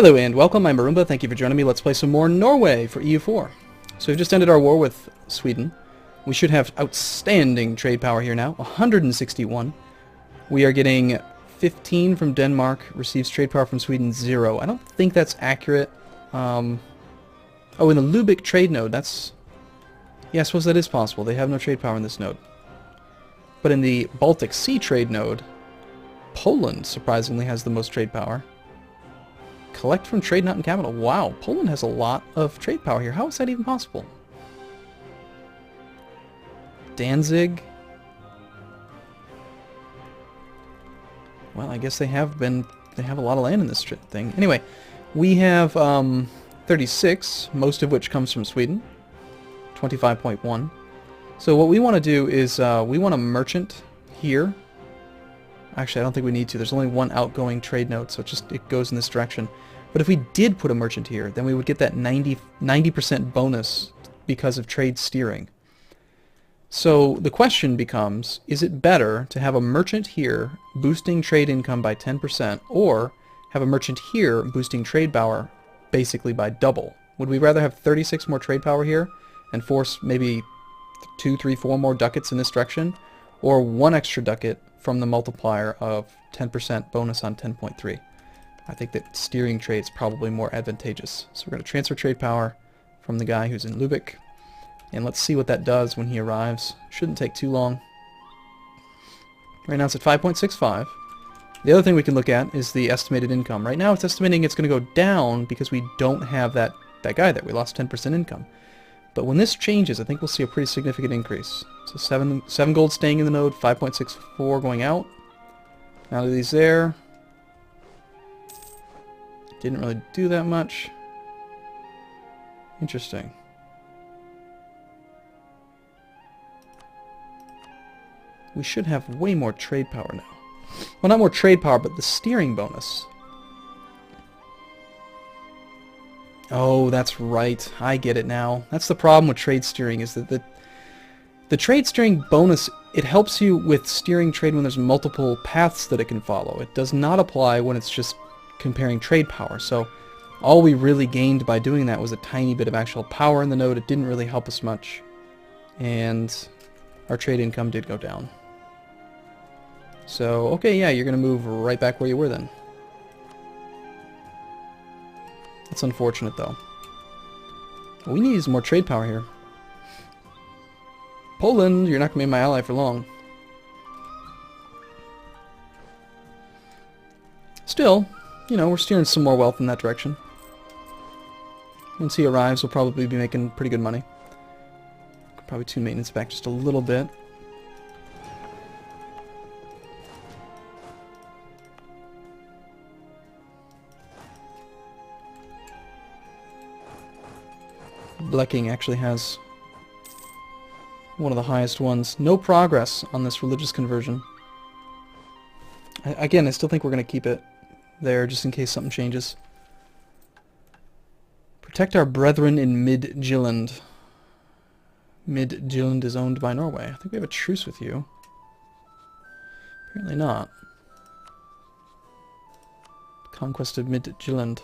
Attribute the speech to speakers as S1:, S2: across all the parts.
S1: Hello and welcome, I'm Arumba. Thank you for joining me. Let's play some more Norway for EU4. So we've just ended our war with Sweden. We should have outstanding trade power here now, 161. We are getting 15 from Denmark, receives trade power from Sweden, 0. I don't think that's accurate. Oh, in the Lubeck trade node, that's... Yeah, I suppose that is possible. They have no trade power in this node. But in the Baltic Sea trade node, Poland surprisingly has the most trade power. Collect from trade not in capital. Wow, Poland has a lot of trade power here. How is that even possible? Danzig. Well, I guess they have a lot of land in this thing. Anyway, we have 36, most of which comes from Sweden. 25.1. So what we want to do is we want a merchant here. Actually, I don't think we need to. There's only one outgoing trade node, so it goes in this direction. But if we did put a merchant here, then we would get that 90% bonus because of trade steering. So the question becomes, is it better to have a merchant here boosting trade income by 10%, or have a merchant here boosting trade power basically by double? Would we rather have 36 more trade power here and force maybe 2, 3, 4 more ducats in this direction, or one extra ducat from the multiplier of 10% bonus on 10.3. I think that steering trade is probably more advantageous. So we're going to transfer trade power from the guy who's in Lubeck, and let's see what that does when he arrives. Shouldn't take too long. Right now it's at 5.65. The other thing we can look at is the estimated income. Right now it's estimating it's going to go down because we don't have that guy there. We lost 10% income. But when this changes, I think we'll see a pretty significant increase. So 7 gold staying in the node, 5.64 going out. Now that he's there, didn't really do that much. Interesting. We should have way more trade power now. Well, not more trade power, but the steering bonus. Oh, that's right. I get it now. That's the problem with trade steering, is that the trade steering bonus, it helps you with steering trade when there's multiple paths that it can follow. It does not apply when it's just comparing trade power. So all we really gained by doing that was a tiny bit of actual power in the node. It didn't really help us much. And our trade income did go down. So, okay, yeah, you're going to move right back where you were then. That's unfortunate, though. What we need is more trade power here. Poland, you're not going to be my ally for long. Still, you know, we're steering some more wealth in that direction. Once he arrives, we'll probably be making pretty good money. Could probably tune maintenance back just a little bit. Blecking actually has one of the highest ones. No progress on this religious conversion. Again, I still think we're going to keep it there just in case something changes. Protect our brethren in Mid-Jylland. Mid-Jylland is owned by Norway. I think we have a truce with you. Apparently not. Conquest of Mid-Jylland.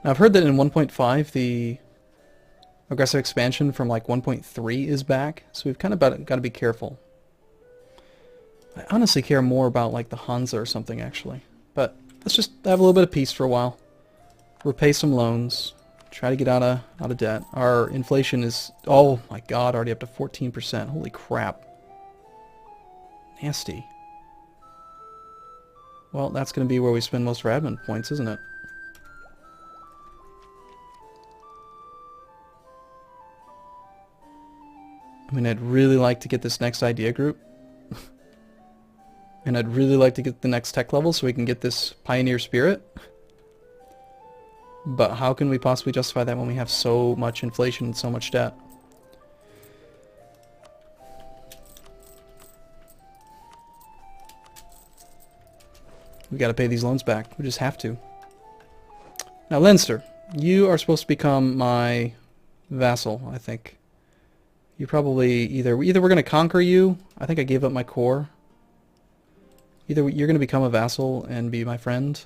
S1: Now, I've heard that in 1.5 the aggressive expansion from like 1.3 is back, so we've kind of got to be careful. I honestly care more about like the Hansa or something, actually. But let's just have a little bit of peace for a while. Repay some loans. Try to get out of debt. Our inflation is, oh my god, already up to 14%. Holy crap. Nasty. Well, that's going to be where we spend most of our admin points, isn't it? I mean, I'd really like to get this next idea group. And I'd really like to get the next tech level so we can get this pioneer spirit. But how can we possibly justify that when we have so much inflation and so much debt? We gotta pay these loans back. We just have to. Now, Leinster, you are supposed to become my vassal, I think. You probably either we're going to conquer you. I think I gave up my core. Either you're going to become a vassal and be my friend,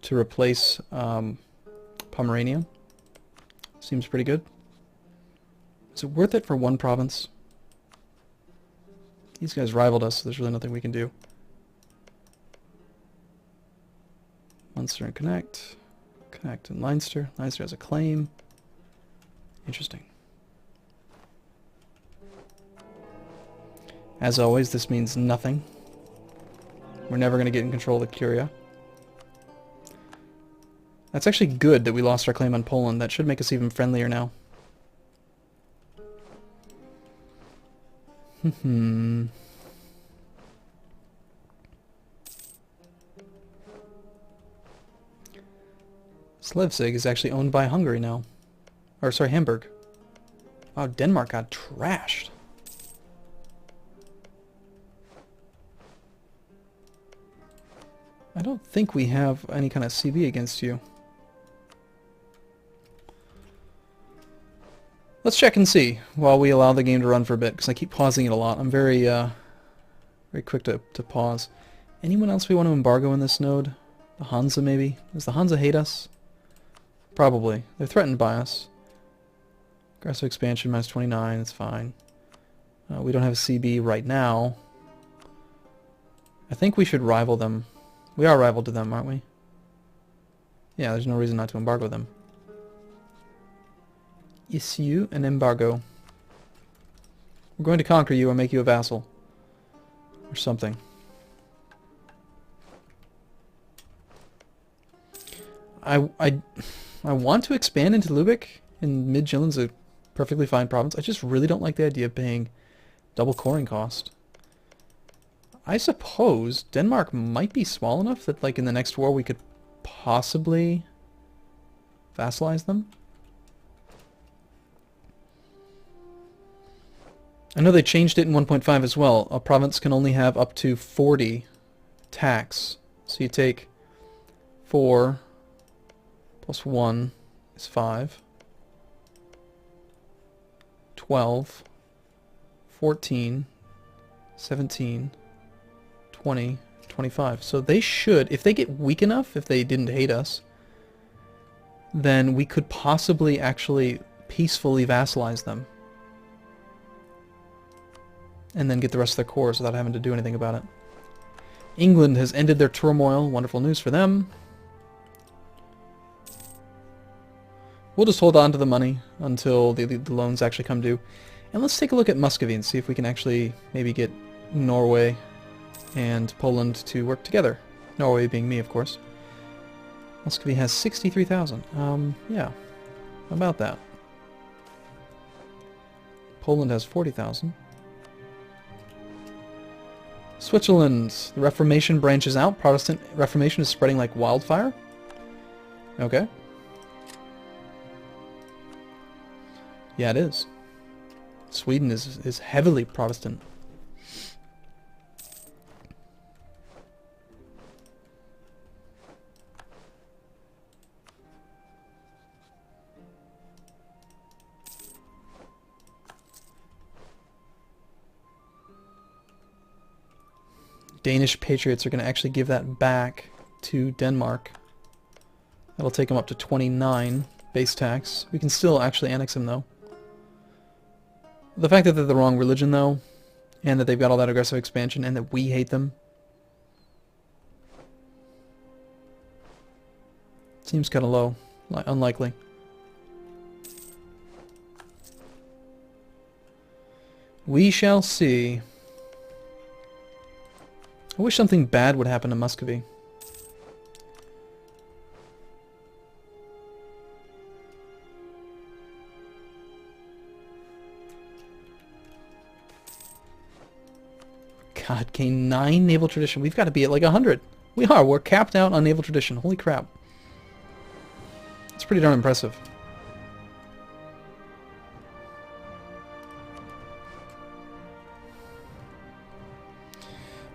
S1: to replace Pomerania. Seems pretty good. Is it worth it for one province? These guys rivaled us, so there's really nothing we can do. Munster and Connect. Connect and Leinster. Leinster has a claim. Interesting. As always, this means nothing. We're never going to get in control of the Curia. That's actually good that we lost our claim on Poland. That should make us even friendlier now. Slevsig is actually owned by Hungary now. Or, sorry, Hamburg. Wow, Denmark got trashed. I don't think we have any kind of CB against you. Let's check and see while we allow the game to run for a bit, because I keep pausing it a lot. I'm very quick to pause. Anyone else we want to embargo in this node? The Hansa, maybe? Does the Hansa hate us? Probably. They're threatened by us. Aggressive expansion, minus 29, it's fine. We don't have a CB right now. I think we should rival them. We are rival to them, aren't we? Yeah, there's no reason not to embargo them. Issue an embargo. We're going to conquer you or make you a vassal. Or something. I want to expand into Lübeck, and Mid-Jutland's a perfectly fine province. I just really don't like the idea of paying double coring cost. I suppose Denmark might be small enough that, like, in the next war we could possibly vassalize them. I know they changed it in 1.5 as well. A province can only have up to 40 tax. So you take 4 plus 1 is 5. 12. 14. 17. 20. 25. So they should, if they get weak enough, if they didn't hate us, then we could possibly actually peacefully vassalize them. And then get the rest of their cores without having to do anything about it. England has ended their turmoil. Wonderful news for them. We'll just hold on to the money until the loans actually come due. And let's take a look at Muscovy and see if we can actually maybe get Norway and Poland to work together. Norway being me, of course. Muscovy has 63,000. Yeah. How about that? Poland has 40,000. Switzerland. The Reformation branches out. Protestant Reformation is spreading like wildfire. Okay. Yeah, it is. Sweden is heavily Protestant. Danish patriots are going to actually give that back to Denmark. That'll take them up to 29 base tax. We can still actually annex them, though. The fact that they're the wrong religion, though, and that they've got all that aggressive expansion, and that we hate them, seems kind of low. Unlikely. We shall see. I wish something bad would happen to Muscovy. God, gain 9 naval tradition. We've got to be at like 100. We are. We're capped out on naval tradition. Holy crap. It's pretty darn impressive.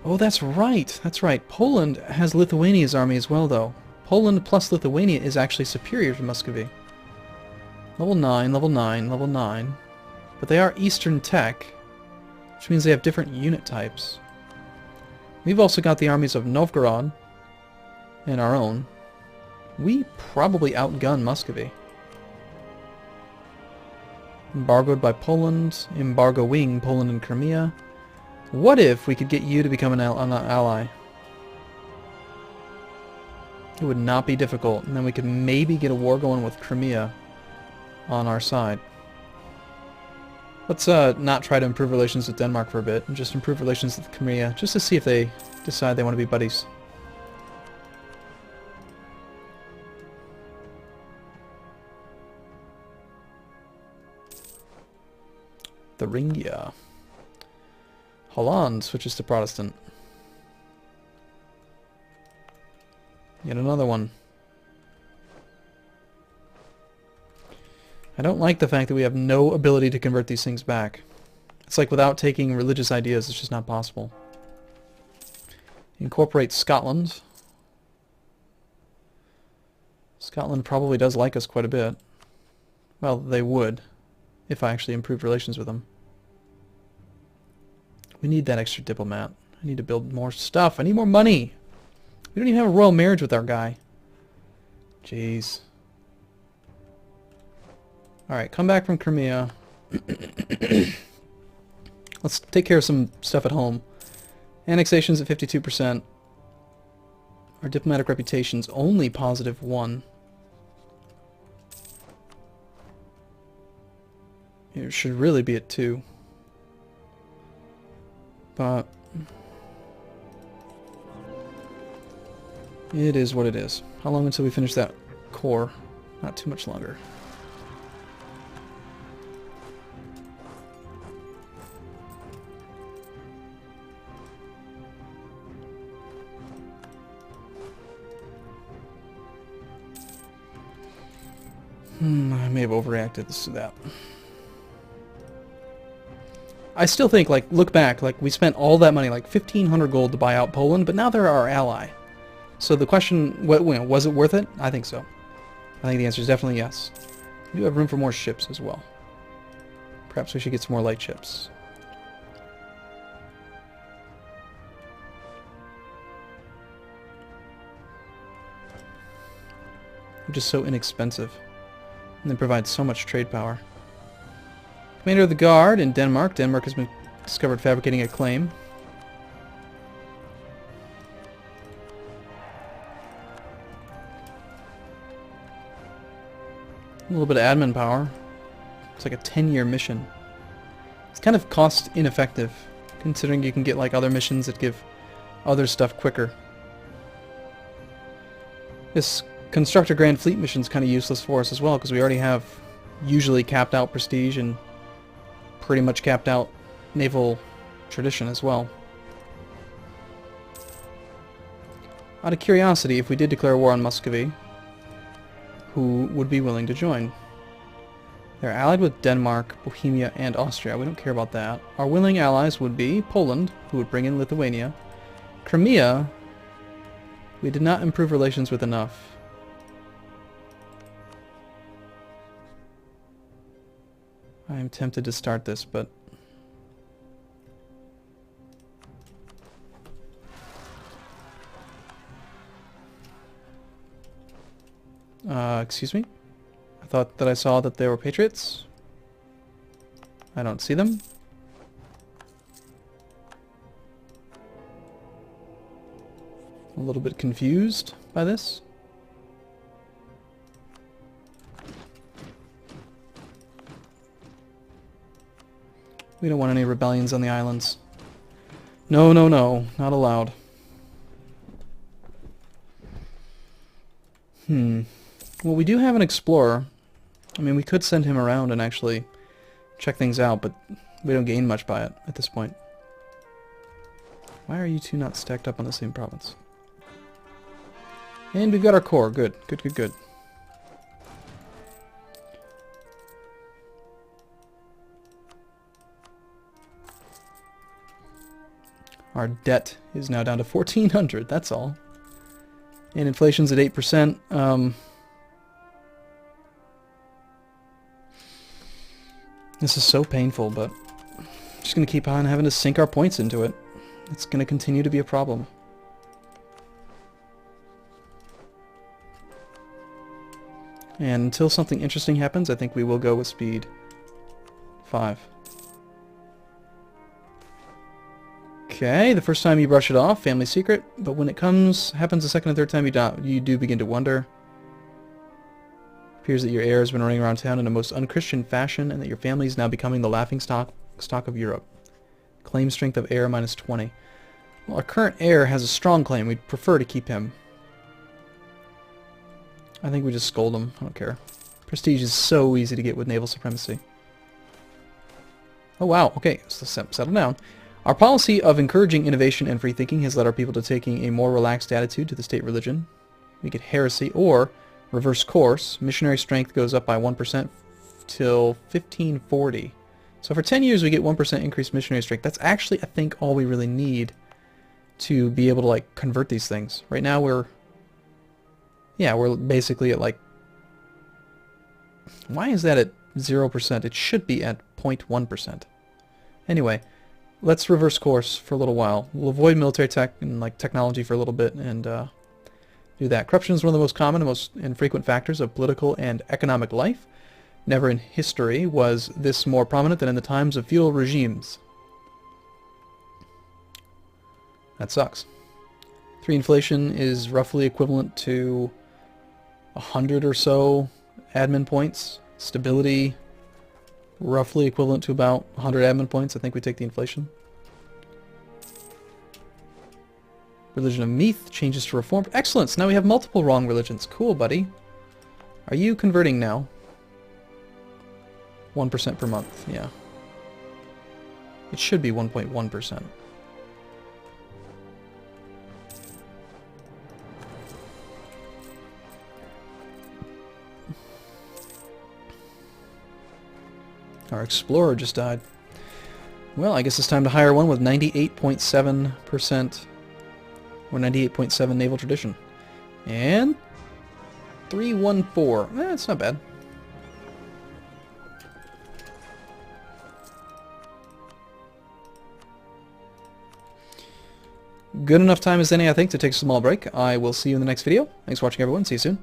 S1: Oh, that's right. That's right. Poland has Lithuania's army as well, though. Poland plus Lithuania is actually superior to Muscovy. Level 9, level 9, level 9. But they are Eastern Tech, which means they have different unit types. We've also got the armies of Novgorod and our own. We probably outgun Muscovy. Embargoed by Poland, embargoing Poland and Crimea. What if we could get you to become an ally? It would not be difficult, and then we could maybe get a war going with Crimea on our side. Let's not try to improve relations with Denmark for a bit, and just improve relations with Crimea, just to see if they decide they want to be buddies. Thuringia. Holland switches to Protestant. Yet another one. I don't like the fact that we have no ability to convert these things back. It's like without taking religious ideas, it's just not possible. Incorporate Scotland. Scotland probably does like us quite a bit. Well, they would, if I actually improved relations with them. We need that extra diplomat. I need to build more stuff. I need more money. We don't even have a royal marriage with our guy. Jeez. Alright, come back from Crimea. Let's take care of some stuff at home. Annexation's at 52%. Our diplomatic reputation's only +1. It should really be at 2. But it is what it is. How long until we finish that core? Not too much longer. I may have overreacted. Let's do that. I still think, like, look back, like, we spent all that money, like 1,500 gold to buy out Poland, but now they're our ally. So the question, was it worth it? I think so. I think the answer is definitely yes. We do have room for more ships as well. Perhaps we should get some more light ships. They're just so inexpensive. And they provide so much trade power. Commander of the Guard in Denmark. Denmark has been discovered fabricating a claim. A little bit of admin power. It's like a 10-year mission. It's kind of cost ineffective, considering you can get like other missions that give other stuff quicker. This Constructor Grand Fleet mission is kind of useless for us as well, because we already have usually capped out prestige and pretty much capped out naval tradition as well. Out of curiosity, if we did declare war on Muscovy, who would be willing to join? They're allied with Denmark, Bohemia, and Austria. We don't care about that. Our willing allies would be Poland, who would bring in Lithuania. Crimea, we did not improve relations with enough. I am tempted to start this, but excuse me? I thought that I saw that there were patriots. I don't see them. A little bit confused by this. We don't want any rebellions on the islands. No, no, no. Not allowed. Well, we do have an explorer. I mean, we could send him around and actually check things out, but we don't gain much by it at this point. Why are you two not stacked up on the same province? And we've got our core. Good, good, good, good. Our debt is now down to 1,400, that's all. And inflation's at 8%. This is so painful, but I'm just going to keep on having to sink our points into it. It's going to continue to be a problem. And until something interesting happens, I think we will go with speed 5. Okay, the first time you brush it off, family secret, but when it happens the second and third time you do begin to wonder. Appears that your heir has been running around town in a most unchristian fashion and that your family is now becoming the laughing stock of Europe. Claim strength of heir minus 20. Well, our current heir has a strong claim. We'd prefer to keep him. I think we just scold him. I don't care. Prestige is so easy to get with naval supremacy. Oh wow, okay, so settle down. Our policy of encouraging innovation and free thinking has led our people to taking a more relaxed attitude to the state religion. We get heresy or reverse course. Missionary strength goes up by 1% till 1540. So for 10 years we get 1% increased missionary strength. That's actually, I think, all we really need to be able to, like, convert these things. Right now we're basically at, like... Why is that at 0%? It should be at 0.1%. Anyway, let's reverse course for a little while. We'll avoid military tech and, like, technology for a little bit and do that. Corruption is one of the most common and most infrequent factors of political and economic life. Never in history was this more prominent than in the times of feudal regimes. That sucks. 3 inflation is roughly equivalent to 100 or so admin points. Stability, roughly equivalent to about 100 admin points. I think we take the inflation. Religion of Meath changes to Reformed. Excellent! So now we have multiple wrong religions. Cool, buddy. Are you converting now? 1% per month, yeah. It should be 1.1%. Our explorer just died. Well, I guess it's time to hire one with 98.7% or 98.7 naval tradition. And 314. That's not bad. Good enough time as any, I think, to take a small break. I will see you in the next video. Thanks for watching, everyone. See you soon.